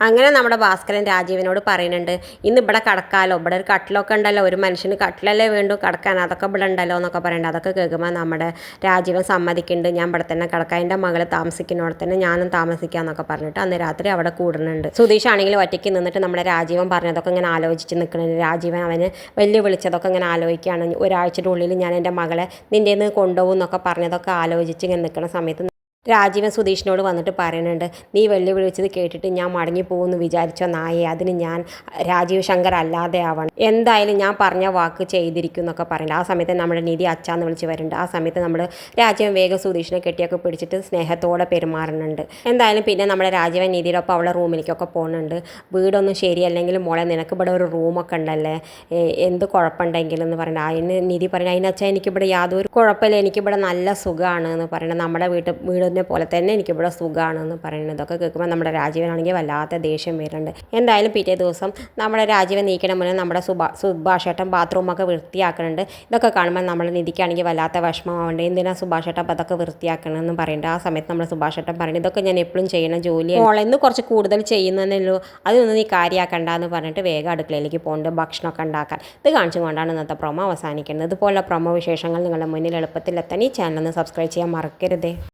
അങ്ങനെ നമ്മുടെ ഭാസ്കരൻ രാജീവനോട് പറയുന്നുണ്ട്, ഇന്ന് ഇവിടെ കിടക്കാമല്ലോ, ഇവിടെ ഒരു കട്ടിലൊക്കെ ഉണ്ടല്ലോ, ഒരു മനുഷ്യന് കട്ടിലല്ലേ വേണ്ടു കിടക്കാൻ, അതൊക്കെ ഇവിടെ ഉണ്ടല്ലോ എന്നൊക്കെ പറയുന്നുണ്ട്. അതൊക്കെ കേൾക്കുമ്പോൾ നമ്മുടെ രാജീവൻ സമ്മതിക്കുന്നുണ്ട്, ഞാൻ ഇവിടെ തന്നെ കിടക്കാം, എൻ്റെ മകൾ താമസിക്കുന്നവിടെ തന്നെ ഞാനും താമസിക്കാമെന്നൊക്കെ പറഞ്ഞിട്ട് അന്ന് രാത്രി അവിടെ കൂടുന്നുണ്ട്. സുധീഷ് ആണെങ്കിൽ ഒറ്റയ്ക്ക് നിന്നിട്ട് നമ്മുടെ രാജീവൻ പറഞ്ഞതൊക്കെ ഇങ്ങനെ ആലോചിച്ച് നിൽക്കുന്നുണ്ട്. രാജീവൻ അവന് വലിയ വിളിച്ചതൊക്കെ ഇങ്ങനെ ആലോചിക്കുകയാണ്. ഒരാഴ്ചയുടെ ഉള്ളിൽ ഞാൻ എൻ്റെ മകളെ നിൻ്റെ നിന്ന് കൊണ്ടുപോകും എന്നൊക്കെ പറഞ്ഞതൊക്കെ ആലോചിച്ച് ഇങ്ങനെ നിൽക്കുന്ന സമയത്ത് രാജീവൻ സുധീഷിനോട് വന്നിട്ട് പറയുന്നുണ്ട്, നീ വെല്ലുവിളിച്ചത് കേട്ടിട്ട് ഞാൻ മടങ്ങിപ്പോകുമെന്ന് വിചാരിച്ചോ നായേ, അതിന് ഞാൻ രാജീവ് ശങ്കർ അല്ലാതെ ആവണം, എന്തായാലും ഞാൻ പറഞ്ഞ വാക്ക് ചെയ്തിരിക്കും എന്നൊക്കെ പറയുന്നുണ്ട്. ആ സമയത്ത് നമ്മുടെ നിധി അച്ഛാന്ന് വിളിച്ച് വരുന്നുണ്ട്. ആ സമയത്ത് നമ്മൾ രാജീവൻ വേഗം സുധീഷിനെ കെട്ടിയൊക്കെ പിടിച്ചിട്ട് സ്നേഹത്തോടെ പെരുമാറുന്നുണ്ട്. എന്തായാലും പിന്നെ നമ്മുടെ രാജീവൻ നിധിയുടെ ഒപ്പം അവളെ റൂമിലേക്കൊക്കെ പോകുന്നുണ്ട്. വീടൊന്നും ശരിയല്ലെങ്കിലും മോളെ നിനക്ക് ഇവിടെ ഒരു റൂമൊക്കെ ഉണ്ടല്ലേ, എന്ത് കുഴപ്പമുണ്ടെങ്കിലും എന്ന് പറയുന്നത്. അതിന് നിധി പറയുന്നത്, അതിനച്ഛാ എനിക്കിവിടെ യാതൊരു കുഴപ്പമില്ല, എനിക്കിവിടെ നല്ല സുഖമാണ് എന്ന് പറയുന്നത്. നമ്മുടെ വീടിനെ പോലെ തന്നെ എനിക്കിവിടെ സുഖമാണെന്ന് പറയുന്നത്. ഇതൊക്കെ കേൾക്കുമ്പോൾ നമ്മുടെ രാജീവനാണെങ്കിൽ വല്ലാത്ത ദേഷ്യം വരുന്നുണ്ട്. എന്തായാലും പിറ്റേ ദിവസം നമ്മുടെ രാജീവൻ നീക്കണം മുന്നേ നമ്മുടെ സുഭാഷേട്ടൻ ബാത്റൂമൊക്കെ വൃത്തിയാക്കുന്നുണ്ട്. ഇതൊക്കെ കാണുമ്പോൾ നമ്മൾ നിധിക്കാണെങ്കിൽ വല്ലാത്ത വിഷമമാവേണ്ടത്, എന്തിനാ സുഭാഷേട്ടൻ അപ്പോൾ അതൊക്കെ വൃത്തിയാക്കണമെന്ന് പറയുന്നുണ്ട്. ആ സമയത്ത് നമ്മൾ സുഭാഷേട്ടൻ പറയുന്നത്, ഇതൊക്കെ ഞാൻ എപ്പോഴും ചെയ്യണ ജോലിയാണ്, മോളെന്ന് കുറച്ച് കൂടുതൽ ചെയ്യുന്നതല്ലോ, അതൊന്നും നീ കാര്യമാക്കണ്ട എന്ന് പറഞ്ഞിട്ട് വേഗം അടുക്കളയിലേക്ക് പോകുന്നുണ്ട് ഭക്ഷണമൊക്കെ ഉണ്ടാക്കാൻ. ഇത് കാണിച്ചുകൊണ്ടാണ് ഇന്നത്തെ പ്രൊമോ അവസാനിക്കുന്നത്. ഇതുപോലുള്ള പ്രൊമോ വിശേഷങ്ങൾ നിങ്ങളുടെ മുന്നിൽ എളുപ്പത്തിൽ എത്താൻ ഈ ചാനൽ ഒന്ന് സബ്സ്ക്രൈബ് ചെയ്യാൻ മറക്കരുതേ.